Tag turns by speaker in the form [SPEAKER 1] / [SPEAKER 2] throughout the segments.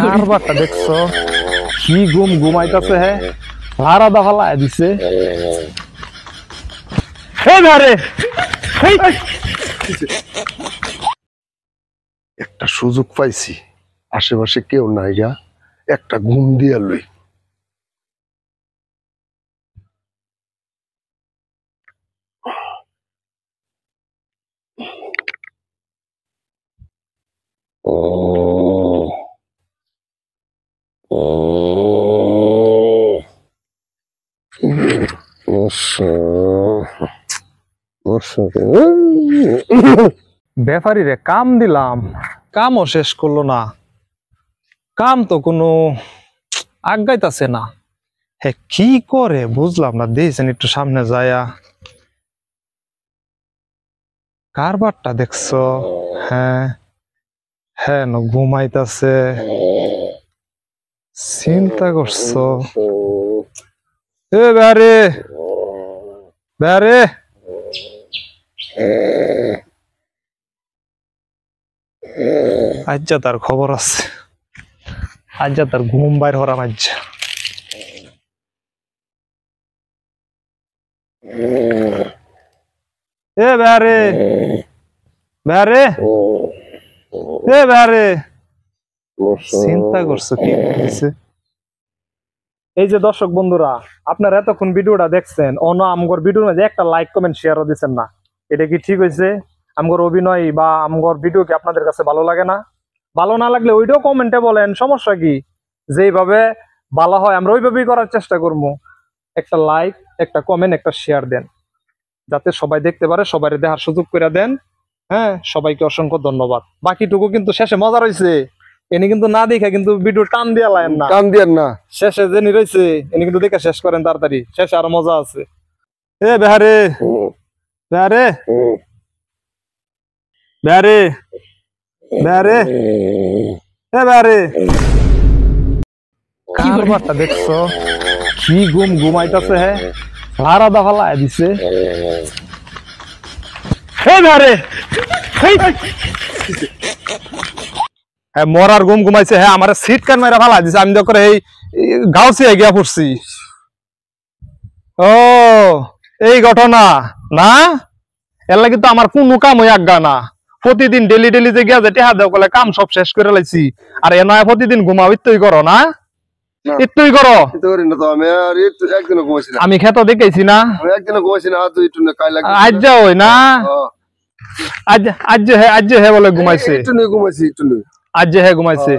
[SPEAKER 1] কারবারটা দেখছো কি ঘুমাইতেছে হ্যাঁ ভাড়া দা ফালাই দিছে
[SPEAKER 2] একটা সুযোগ পাইছি, আশেপাশে কেউ নাই গা, একটা ঘুম দিয়া লই।
[SPEAKER 1] ব্যাপারী রে কাম দিলাম, কামও শেষ করলো না। কাম তো কোনো আগাইতাছে না। হ্যাঁ কি করে বুঝলাম না, দিয়েছেন একটু সামনে যায়া। কারবারটা দেখছো? হ্যাঁ হ্যাঁ ঘুমাইতাছে, চিন্তা করছো? এ বারে বারে আজ্জা তার খবর আছে, আজ্জা তার ঘুম বাইর হরাম আজ্জা। এ বারে বারে এ বারে চিন্তা করছো কি হয়েছে? এই যে দর্শক বন্ধুরা, আপনারা এতক্ষণ ভিডিওটা দেখছেন, অন্য আমগর ভিডিওর মধ্যে একটা লাইক কমেন্ট শেয়ারও দিচ্ছেন না। এটা কি ঠিক হয়েছে? আমগর অভিনয় বা আমগর ভিডিও কি আপনাদের কাছে ভালো লাগে না? ভালো না লাগলে ওইটাও কমেন্টে বলেন, সমস্যা কি? যেইভাবে ভালো হয় আমরা ওইভাবেই করার চেষ্টা করবো। একটা লাইক, একটা কমেন্ট, একটা শেয়ার দেন, যাতে সবাই দেখতে পারে, সবাই দেখার সুযোগ করে দেন। হ্যাঁ, সবাইকে অসংখ্য ধন্যবাদ। বাকিটুকু কিন্তু শেষে মজা রয়েছে, এনে কিন্তু না দেখে কিন্তু ভিডিও টান দিয়া লাইন না,
[SPEAKER 2] টান দিয়েন না।
[SPEAKER 1] শেষে যে রয়েছে এনে কিন্তু দেখে শেষ করেন তাড়াতাড়ি, শেষে আরো মজা আছে। এ বেহারে বেহারে বেহারে বেহারে এ বেহারে কারবারটা দেখছো কি ঘুমাইতেছে হ্যাঁ ভাড়া দা ফালাই দিছে। হে বেহারে হ্যাঁ মরার ঘুমাইছে। হ্যাঁ আমার সিট কান মেরা ফালাই দিছে, আমি দেখো এই গাউসি গিয়া পড়ছি। ও এই ঘটনা না, এর লাগি তো আমার কোনো কাম হয়ে আজ্ঞা না। প্রতিদিন ডেলি ডেলি যে গিয়া যে টেহা দেও কলে কাম সব শেষ করে লাইছি, আর এ নয় প্রতিদিন ঘুমাও ইত্তই করো না, ইত্তই করো। আমি খেতো দেখাইছি না, আজ যা ওই না আজ হে বলে ঘুমাইছে, আজ হে ঘুমাইছে।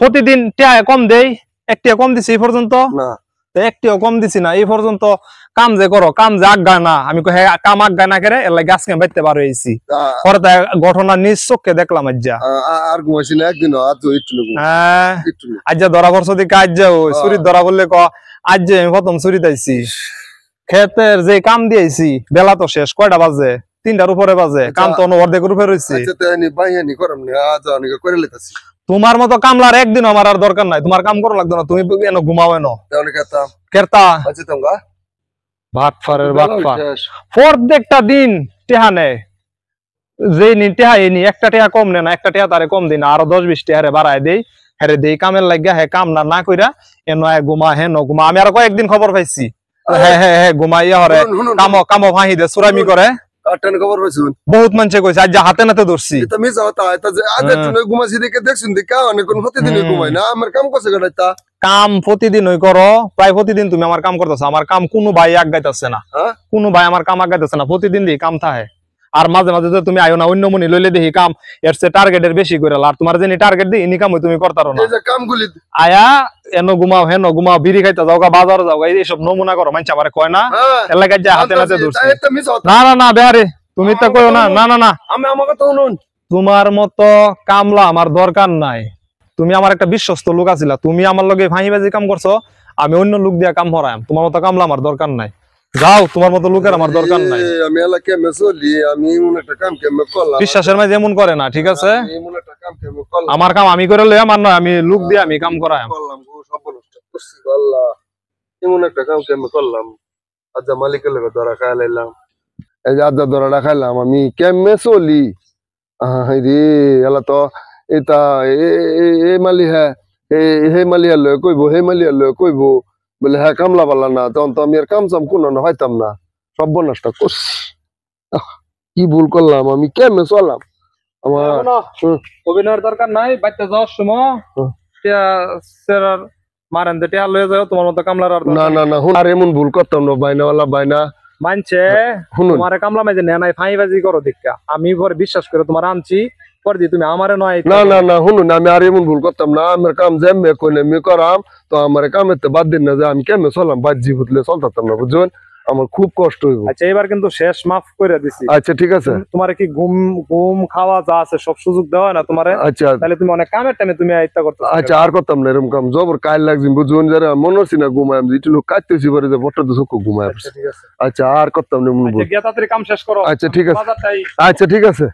[SPEAKER 1] প্রতিদিন টেহা কম দেই, একটিয়া কম দিছি এই পর্যন্ত না, একটিও কম দিছি না এই পর্যন্ত। কাম যে করো, কাম যে আজ্ঞা না, আমি কাম আজ্ঞা না করে এর গাছ কেন বাইতে পারো এইছি পরে ঘটনা নিজ চোখে দেখলাম। আজ্জা
[SPEAKER 2] আর ঘুমাইছি না একদিন,
[SPEAKER 1] হ্যাঁ আজ্জা ধরা পড়ছো দিকে, আজ যাও চুরির ধরা বললে ক আজ যে আমি প্রথম চুরি দিয়েছি। ক্ষেতের যে কাম দিয়েছি, বেলা তো শেষ, কয়টা বাজে? 3টার উপরে বাজে, কাম তো অর্ধেকের উপরে রয়েছে। তোমার মতো কামলার একদিন আমার আর দরকার নাই, তোমার কাম করা লাগতো না, তুমি ঘুমাও এনো কেরতা ভাটফারের ভাটফার। প্রত্যেকটা দিন টেহা নেয়, যে নিন টেহা এনি, একটা টেহা কম নে না, একটা টেহা তারে কম দিন, আরো 10-20 টেহারে বাড়ায় দেই। হ্যাঁ দেই কামের লাগিয়া, হ্যাঁ কাম না কইরা এনো ঘুমা, হ্যাঁ ঘুমা। আমি আর কয়েকদিন খবর পাইছি, হ্যাঁ হ্যাঁ হ্যাঁ ঘুমাইয়া হরে কামো ফাঁহি দে, সুরামি করে। বহুত মানুষে কইছে, আজ হাতে নাতে ধরছি। কাম প্রতিদিন ওই করো, প্রায় প্রতিদিন তুমি আমার কাম করতেছো। আমার কাম কোনো ভাই আগাইতেছে না, কোনো ভাই আমার কাম আগাইতেছে না, প্রতিদিন দিয়ে কাম থাকে। আর মাঝে মাঝে তো তুমি আয়ো না, অন্য মনি লইলে দেখি কাম এর চেয়ে টার্গেটের বেশি করে। আর তোমার যে টার্গেট দিই ইনি কাম তুমি করতারো না। আয়া এনো ঘুমাও, হেন ঘুমাও, বিড়ি খাইতে যাও, বাজারে যাও, এইসব নমুনা করো। মানুষ আমার কয় না এলাকায় যা হাতে নাতে ধরছে। না না না বেহারে তুমি তো কইও না, না না না তোমার মতো কামলা আমার দরকার নাই। তুমি আমার একটা বিশ্বস্ত লোক আছিলা, তুমি আমার লগে ফাঁহিবাজি কাম করছো, আমি অন্য লোক দিয়া কাম হরাম। তোমার মতো কামলা আমার দরকার নাই, যাও, তোমার মতো লোকের আমার দরকার নাই।
[SPEAKER 2] আমি এলাকায় চলি, আমি এমন একটা কাম কেমন করলাম,
[SPEAKER 1] বিশ্বাসের মাঝে এমন করে না, ঠিক আছে? আমার কাম আমি করে লই, আমার নয়, আমি লোক দিয়ে আমি কাম করাই।
[SPEAKER 2] এমন একটা কাম কেমন করলাম, আজ মালিকের লগে ধরা খাই লাইলাম। এই যে আজ ধরাটা খাইলাম, আমি কেমনে চলি রে এলা তো এটা এ মালি হ্যাঁ হে মালিয়া লয় কইবো হে মালিয়া লয় কইবো বলে হ্যাঁ কামলা বালা না তখন তো আমি আর কাম চাম কোনো না হইতাম না সর্বনাশটা করছি কি ভুল করলাম আমি কেমনে চলাম আমার
[SPEAKER 1] অভিনয়ের দরকার নাই বাচ্চা যাওয়ার সময় মারেন টিয়া লয়ে যাও তোমার মতো কামলার আর
[SPEAKER 2] না না না আর এমন ভুল করতাম না বাইনাওয়ালা বাইনা
[SPEAKER 1] মানছে
[SPEAKER 2] শুনুন
[SPEAKER 1] তোমার কামলা মাঝে নেনাই ফাঁইবাজি করো দেখা আমি পরে বিশ্বাস করে তোমার আনছি পরে দিয়ে তুমি আমারে নয়
[SPEAKER 2] না না না শুনুন আমি আর এমন ভুল করতাম না আমার কাম যেমনি কইলে আমি করাম তো আমার কামের তো বাদ দিন না যে আমি কেমনে চলাম বাজি ভুতলে চলতাম না বুঝছেন আমার খুব কষ্ট হইব
[SPEAKER 1] আচ্ছা এবার কিন্তু শেষ মাফ করে দিছি
[SPEAKER 2] আচ্ছা ঠিক আছে
[SPEAKER 1] তোমার কি ঘুম ঘুম খাওয়া যা আছে সব সুযোগ দেওয়া না তোমারে
[SPEAKER 2] আচ্ছা
[SPEAKER 1] তাহলে তুমি অনেক কামের টাইমে তুমি আইতা করতে
[SPEAKER 2] আচ্ছা আর করতাম না এরকম কাম জবর কাল লাগছে বুঝুন যারা মনে হচ্ছে না ঘুমায় আমি একটু লোক কাটতেছি পারে যে বটটা তো চোখ ঘুমায়
[SPEAKER 1] ঠিক আছে
[SPEAKER 2] আচ্ছা আর করতাম না এমন ভুল
[SPEAKER 1] গিয়া তাড়াতাড়ি কাম শেষ করো
[SPEAKER 2] আচ্ছা ঠিক আছে
[SPEAKER 1] বাজারটাই
[SPEAKER 2] আচ্ছা ঠিক আছে